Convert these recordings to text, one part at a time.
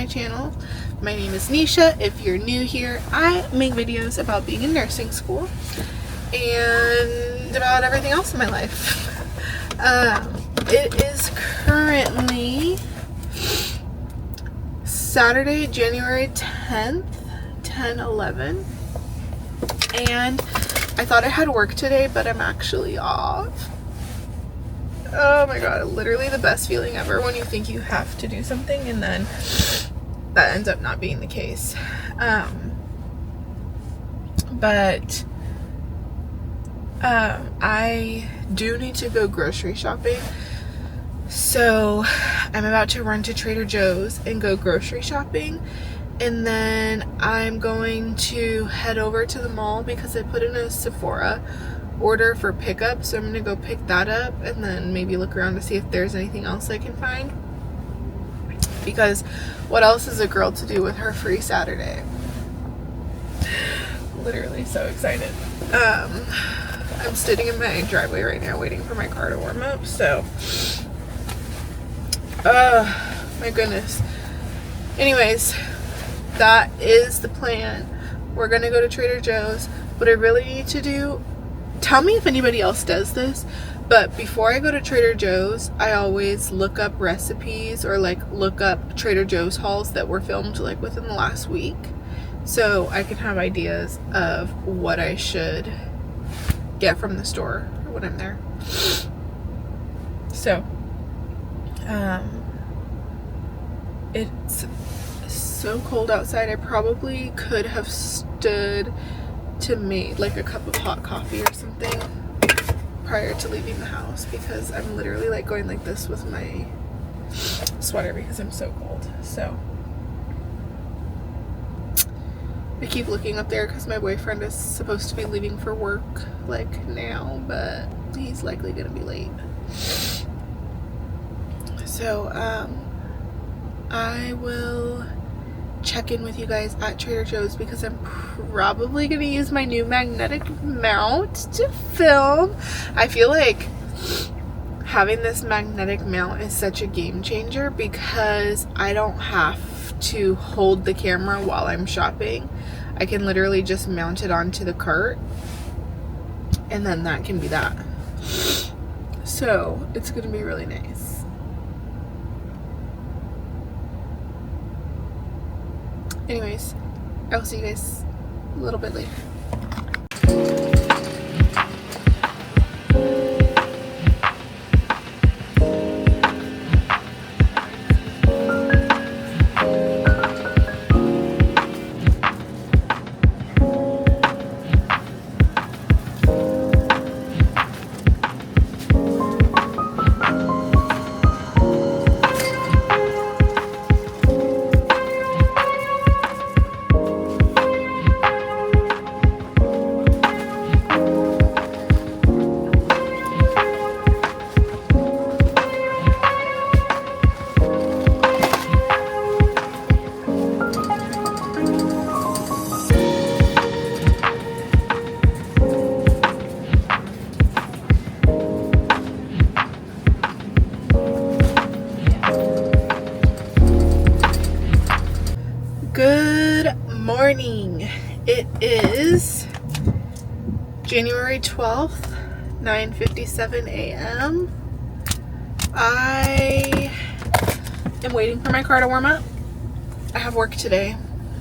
channel. My name is Nisha. If you're new here, I make videos about being in nursing school and about everything else in my life. It is currently Saturday, January 10th, 10/11, and I thought I had work today, but I'm actually off. Oh my god, literally the best feeling ever when you think you have to do something and then that ends up not being the case. But I do need to go grocery shopping. So I'm about to run to Trader Joe's and go grocery shopping, and then I'm going to head over to the mall because I put in a Sephora order for pickup, so I'm gonna go pick that up and then maybe look around to see if there's anything else I can find, because what else is a girl to do with her free Saturday? Literally so excited. I'm sitting in my driveway right now waiting for my car to warm up, so my goodness. Anyways, that is the plan. We're gonna go to Trader Joe's. What I really need to do, tell me if anybody else does this, but before I go to Trader Joe's, I always look up recipes or like look up Trader Joe's hauls that were filmed like within the last week, so I can have ideas of what I should get from the store when I'm there. So it's so cold outside. I probably could have stood to make like a cup of hot coffee or something prior to leaving the house, because I'm literally like going like this with my sweater because I'm so cold. So I keep looking up there because my boyfriend is supposed to be leaving for work like now, but he's likely gonna be late. So I will check in with you guys at Trader Joe's because I'm probably gonna use my new magnetic mount to film. I feel like having this magnetic mount is such a game changer because I don't have to hold the camera while I'm shopping. I can literally just mount it onto the cart and then that can be that. So it's gonna be really nice. Anyways, I'll see you guys a little bit later. Good morning. It is January 12th, 9:57 a.m. I am waiting for my car to warm up. I have work today,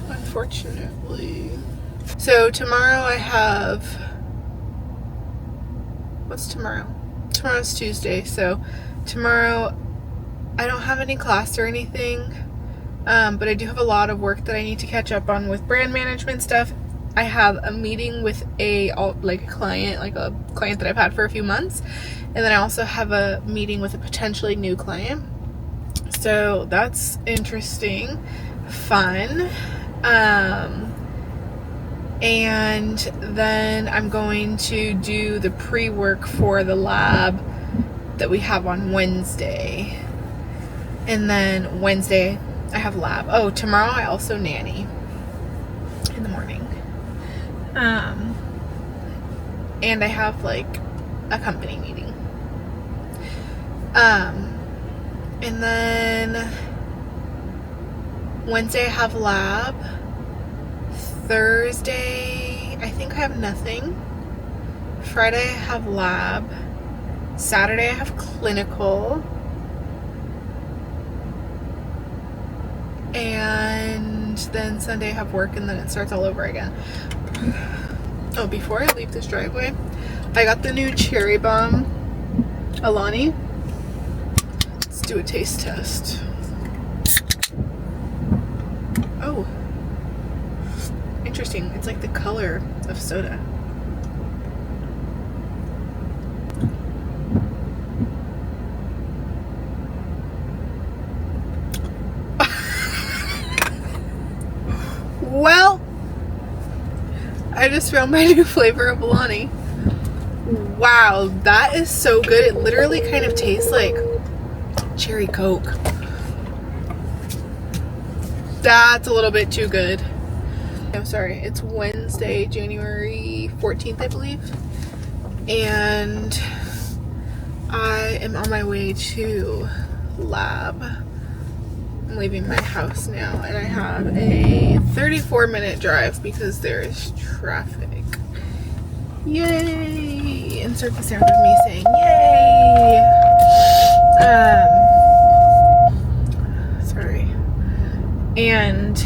unfortunately. So tomorrow I have, what's tomorrow? Tomorrow's Tuesday, so tomorrow I don't have any class or anything. But I do have a lot of work that I need to catch up on with brand management stuff. I have a meeting with a client that I've had for a few months, and then I also have a meeting with a potentially new client. So that's interesting, fun. And then I'm going to do the pre-work for the lab that we have on Wednesday, and then Wednesday I have lab. Oh, tomorrow I also nanny in the morning. And I have like a company meeting. And then Wednesday I have lab. Thursday, I think I have nothing. Friday I have lab. Saturday I have clinical. And then Sunday I have work, and then it starts all over again. Oh, before I leave this driveway, I got the new cherry bomb Alani. Let's do a taste test. Oh, interesting. It's like the color of soda. Well, I just found my new flavor of Alani. Wow, that is so good. It literally kind of tastes like cherry Coke. That's a little bit too good. I'm sorry, it's Wednesday, January 14th, I believe. And I am on my way to lab. I'm leaving my house now, and I have a 34-minute drive because there is traffic. Yay! Insert the sound of me saying yay! Sorry. And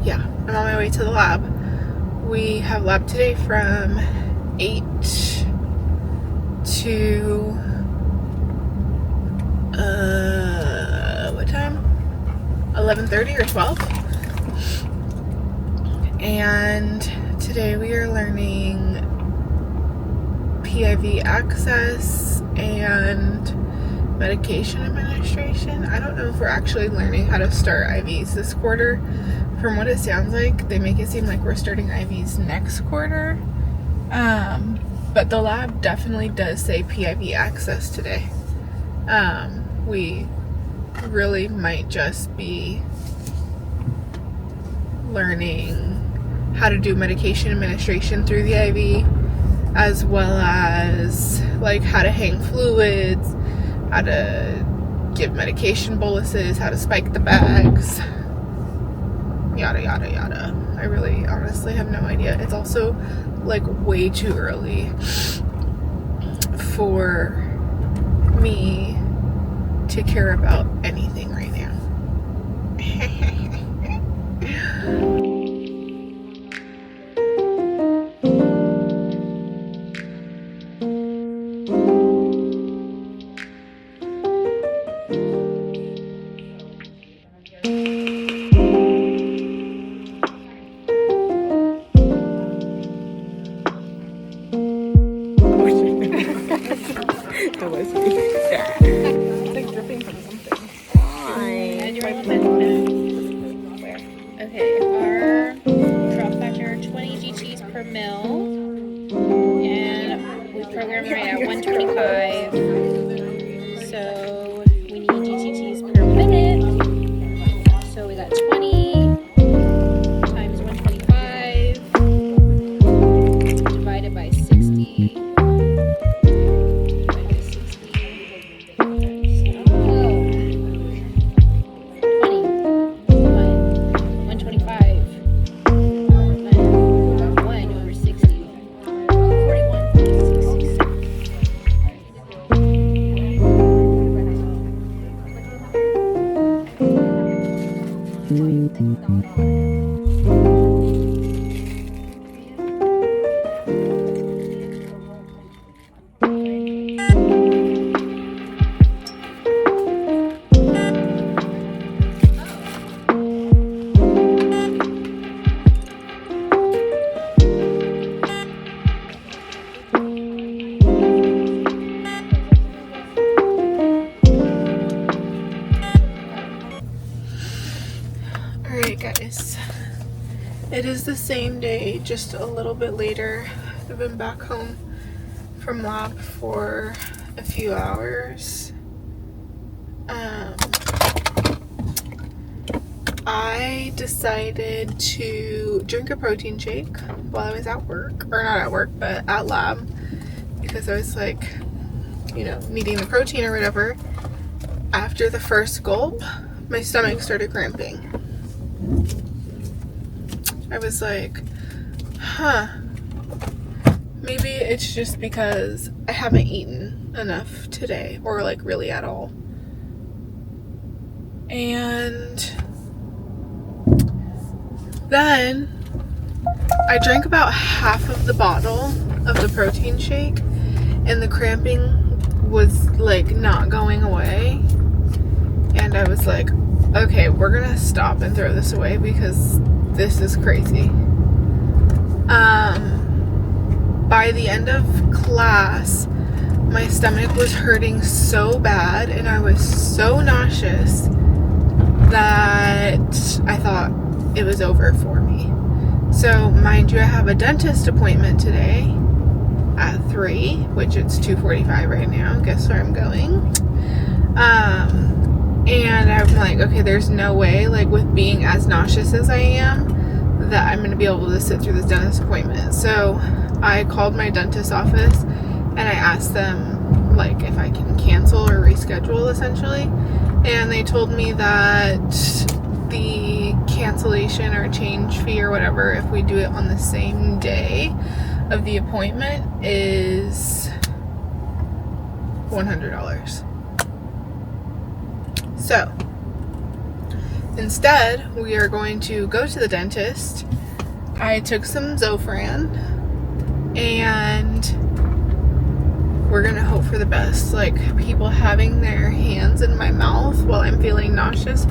yeah, I'm on my way to the lab. We have lab today from 8 to what time? 11:30 or 12. And today we are learning PIV access and medication administration. I don't know if we're actually learning how to start IVs this quarter. From what it sounds like, they make it seem like we're starting IVs next quarter. But the lab definitely does say PIV access today. We really might just be learning how to do medication administration through the IV, as well as like how to hang fluids, how to give medication boluses, how to spike the bags, yada yada yada. I really honestly have no idea. It's also like way too early for me to care about anything right now. Okay, our drop factor 20 GTs per mil, and we program right at 125. So we need GTs per minute. So we got 20 times 125 divided by 60. Alright guys, it is the same day, just a little bit later. I've been back home from lab for a few hours. I decided to drink a protein shake while I was at work, or not at work, but at lab, because I was like, you know, needing the protein or whatever. After the first gulp, my stomach started cramping. I was like, huh, maybe it's just because I haven't eaten enough today, or like really at all. And then I drank about half of the bottle of the protein shake, and the cramping was like not going away. And I was like, okay, we're gonna stop and throw this away because this is crazy. By the end of class, my stomach was hurting so bad and I was so nauseous that I thought it was over for me. So, mind you, I have a dentist appointment today at 3, which it's 2:45 right now. Guess where I'm going? And I'm like, okay, there's no way, like, with being as nauseous as I am, that I'm going to be able to sit through this dentist appointment. So, I called my dentist office and I asked them, like, if I can cancel or reschedule, essentially. And they told me that the cancellation or change fee or whatever, if we do it on the same day of the appointment, is $100. So, instead, we are going to go to the dentist. I took some Zofran, and we're gonna hope for the best. Like, people having their hands in my mouth while I'm feeling nauseous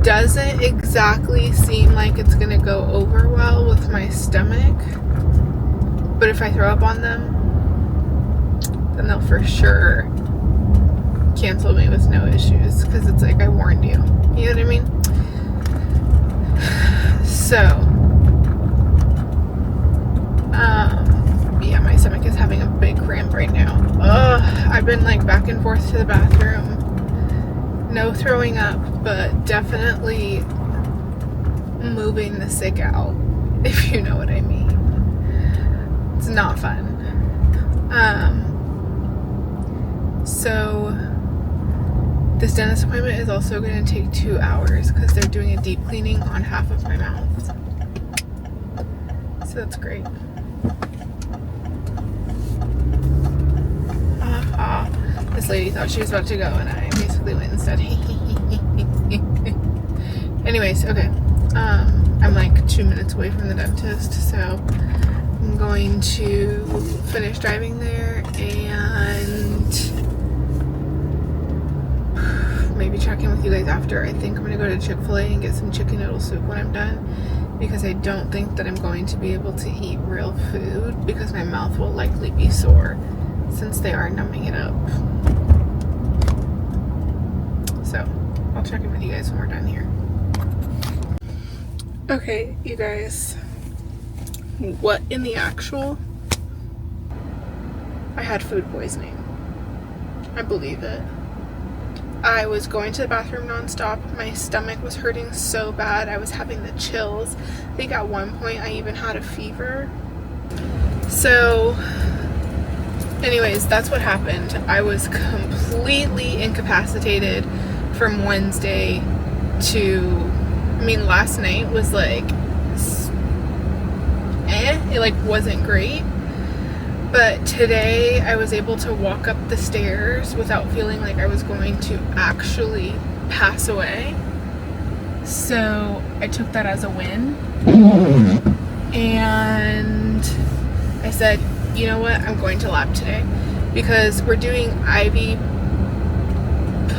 doesn't exactly seem like it's gonna go over well with my stomach. But if I throw up on them, then they'll for sure cancel me with no issues, because it's like, I warned you. You know what I mean? So, yeah, my stomach is having a big cramp right now. Ugh, I've been like back and forth to the bathroom. No throwing up, but definitely moving the sick out, if you know what I mean. It's not fun. So this dentist appointment is also going to take 2 hours because they're doing a deep cleaning on half of my mouth. So that's great. This lady thought she was about to go and I basically went and said, anyways, okay. I'm like 2 minutes away from the dentist, so I'm going to finish driving there and maybe check in with you guys after. I think I'm going to go to Chick-fil-A and get some chicken noodle soup when I'm done, because I don't think that I'm going to be able to eat real food because my mouth will likely be sore since they are numbing it up. So, I'll check in with you guys when we're done here. Okay, you guys. What in the actual? I had food poisoning. I believe it. I was going to the bathroom nonstop. My stomach was hurting so bad. I was having the chills. I think at one point I even had a fever. So, anyways, that's what happened. I was completely incapacitated from Wednesday to, last night was like, it like wasn't great. But today I was able to walk up the stairs without feeling like I was going to actually pass away. So I took that as a win. And I said, you know what, I'm going to lab today because we're doing IV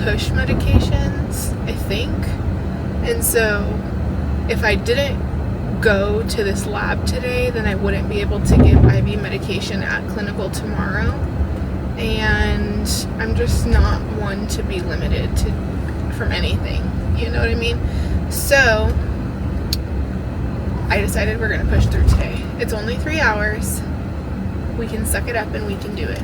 push medications, I think. And so if I didn't go to this lab today, then I wouldn't be able to give IV medication at clinical tomorrow. And I'm just not one to be limited from anything. You know what I mean? So I decided we're gonna push through today. It's only 3 hours. We can suck it up and we can do it.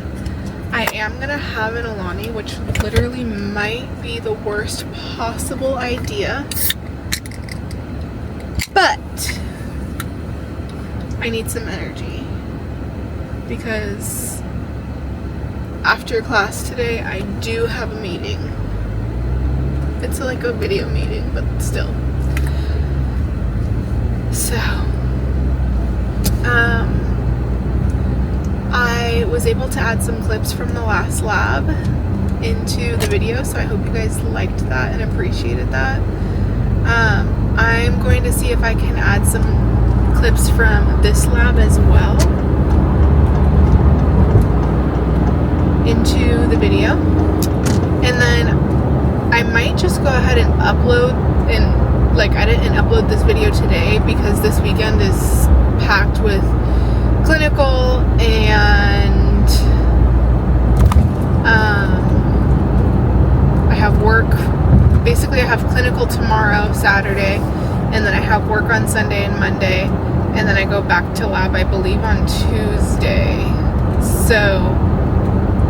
I am gonna have an Alani, which literally might be the worst possible idea. But I need some energy because after class today, I do have a meeting. It's like a video meeting, but still. able to add some clips from the last lab into the video, so I hope you guys liked that and appreciated that. I'm going to see if I can add some clips from this lab as well into the video, and then I might just go ahead and upload and edit and upload this video today, because this weekend is packed with clinical and I have work. Basically, I have clinical tomorrow, Saturday, and then I have work on Sunday and Monday, and then I go back to lab, I believe, on Tuesday. So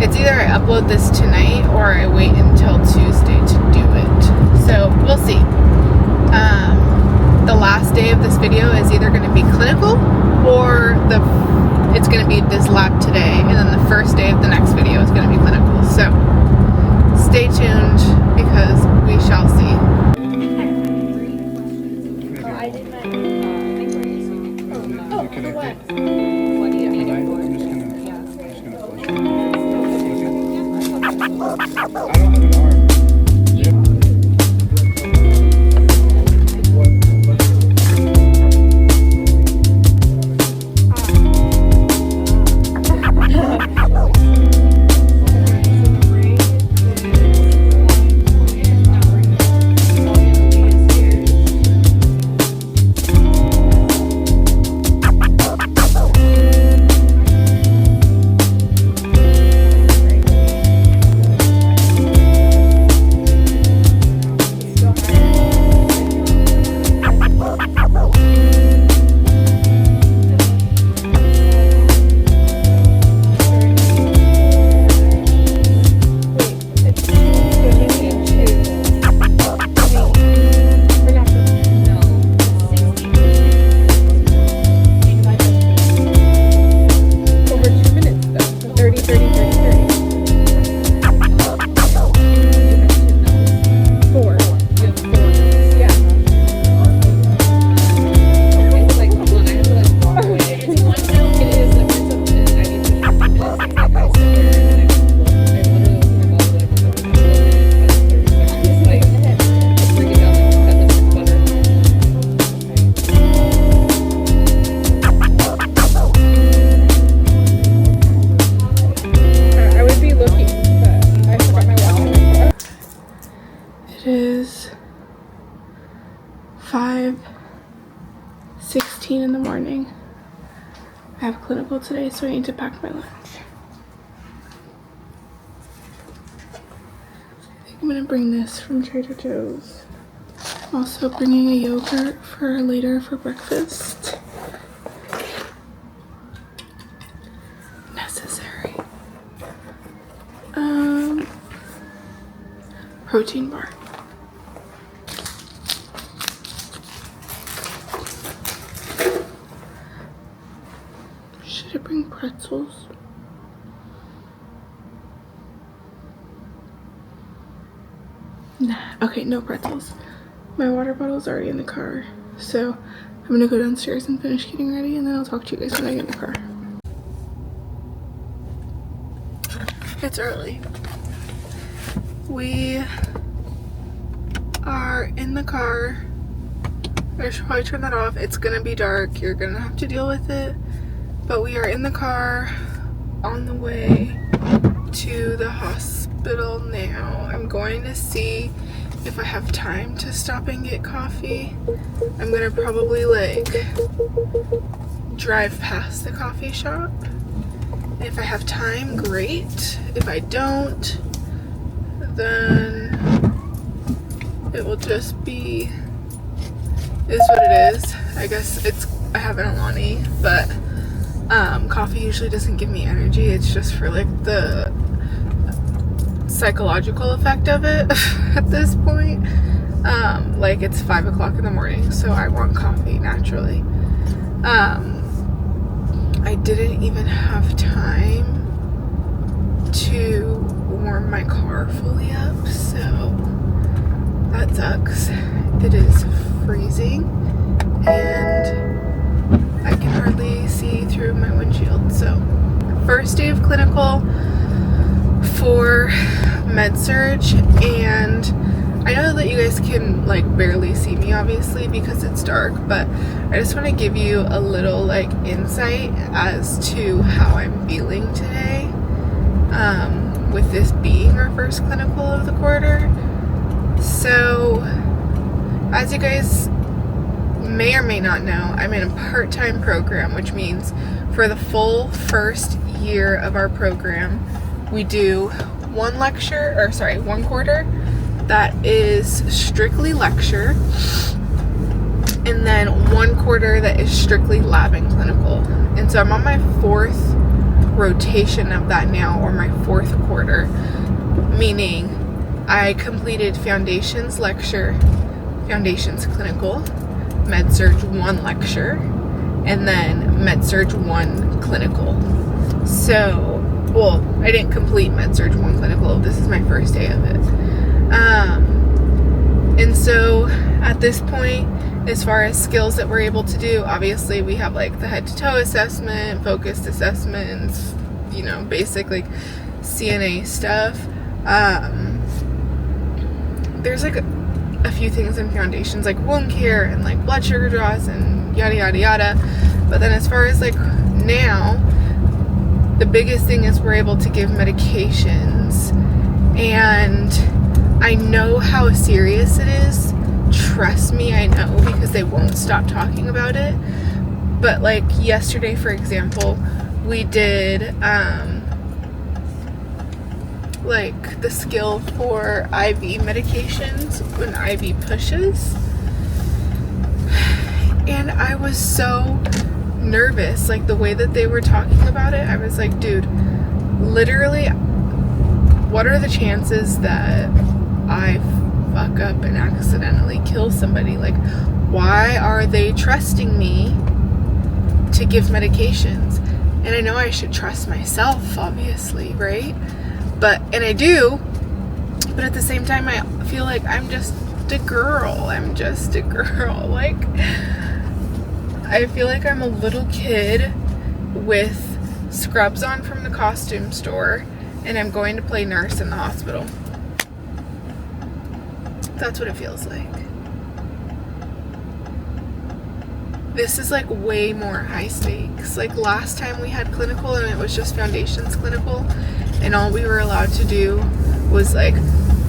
it's either I upload this tonight or I wait until Tuesday to do it. So we'll see. The last day of this video is either going to be clinical or it's going to be this lab today, and then the first day of the next video is going to be clinical. So stay tuned, because we shall see. What do you need it for? I don't have an arm. It is 5:16 in the morning. I have clinical today, so I need to pack my lunch. I think I'm gonna bring this from Trader Joe's. I'm also bringing a yogurt for later for breakfast. Necessary. Protein bar. Should I bring pretzels? Nah. Okay, no pretzels. My water bottle's already in the car. So I'm gonna go downstairs and finish getting ready, and then I'll talk to you guys when I get in the car. It's early. We are in the car. I should probably turn that off. It's gonna be dark. You're gonna have to deal with it. But we are in the car on the way to the hospital now. I'm going to see if I have time to stop and get coffee. I'm gonna probably drive past the coffee shop. If I have time, great. If I don't, then it will just be is what it is. I guess I have an Alani, but coffee usually doesn't give me energy. It's just for the psychological effect of it at this point. It's 5 o'clock in the morning, so I want coffee naturally. I didn't even have time to warm my car fully up, so that sucks. It is freezing and I can hardly see through my windshield. So first day of clinical for med-surg, and I know that you guys can like barely see me obviously because it's dark, but I just want to give you a little like insight as to how I'm feeling today, with this being our first clinical of the quarter. So as you guys may or may not know, I'm in a part-time program, which means for the full first year of our program, we do one quarter that is strictly lecture, and then one quarter that is strictly lab and clinical. And so I'm on my fourth rotation of that now, or my fourth quarter, meaning I completed foundations lecture, foundations clinical, med-surg 1 lecture, and then med-surg 1 clinical. So, well, I didn't complete med-surg 1 clinical. This is my first day of it. And so at this point, as far as skills that we're able to do, obviously we have like the head to toe assessment, focused assessments, you know, basic like CNA stuff. There's like a few things in foundations like wound care and like blood sugar draws and yada yada yada. But then as far as like now, the biggest thing is we're able to give medications, and I know how serious it is. Trust me, I know, because they won't stop talking about it. But like yesterday, for example, we did like the skill for IV medications when IV pushes, and I was so nervous. Like the way that they were talking about it, I was like, dude, literally, what are the chances that I fuck up and accidentally kill somebody? Like, why are they trusting me to give medications? And I know I should trust myself, obviously, right? And I do, but at the same time, I feel like I'm just a girl. Like, I feel like I'm a little kid with scrubs on from the costume store, and I'm going to play nurse in the hospital. That's what it feels like. This is like way more high stakes. Like last time we had clinical and it was just foundations clinical, and all we were allowed to do was like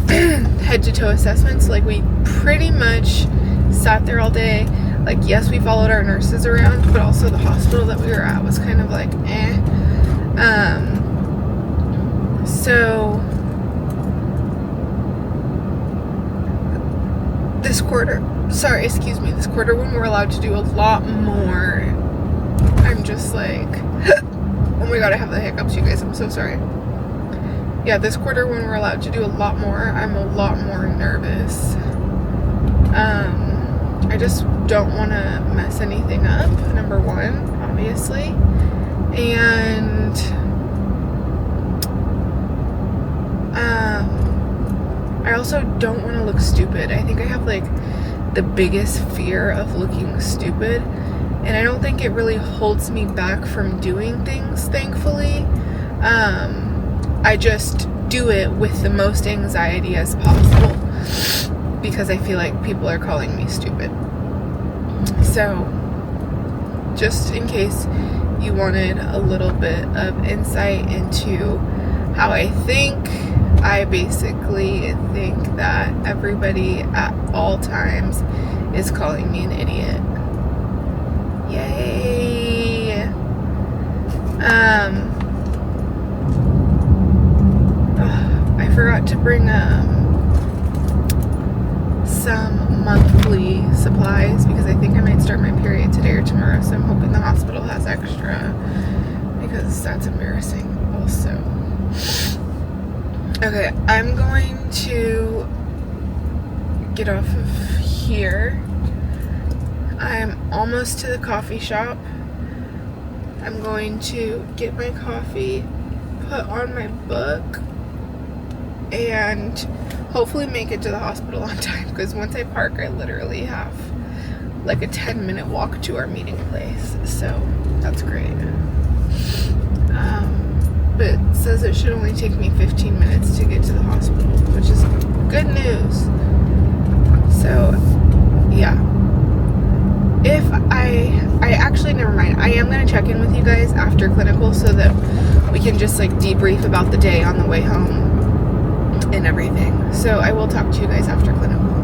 head to toe assessments. Like we pretty much sat there all day. Like, yes, we followed our nurses around, but also the hospital that we were at was kind of like so this quarter when we're allowed to do a lot more, I'm just like, oh my god, I have the hiccups, you guys, I'm so sorry. Yeah, this quarter when we're allowed to do a lot more, I'm a lot more nervous. I just don't want to mess anything up, number one, obviously, and I also don't want to look stupid. I think I have like the biggest fear of looking stupid, and I don't think it really holds me back from doing things, thankfully. I just do it with the most anxiety as possible because I feel like people are calling me stupid. So just in case you wanted a little bit of insight into how I think, I basically think that everybody at all times is calling me an idiot. Yay! I forgot to bring some monthly supplies because I think I might start my period today or tomorrow, so I'm hoping the hospital has extra because that's embarrassing also. Okay, I'm going to get off of here. I'm almost to the coffee shop. I'm going to get my coffee, put on my book, and hopefully make it to the hospital on time, because once I park, I literally have like a 10-minute walk to our meeting place, so that's great. but it says it should only take me 15 minutes to get to the hospital, which is good news. So, yeah. If I actually, never mind. I am going to check in with you guys after clinical so that we can just like debrief about the day on the way home and everything. So I will talk to you guys after clinical.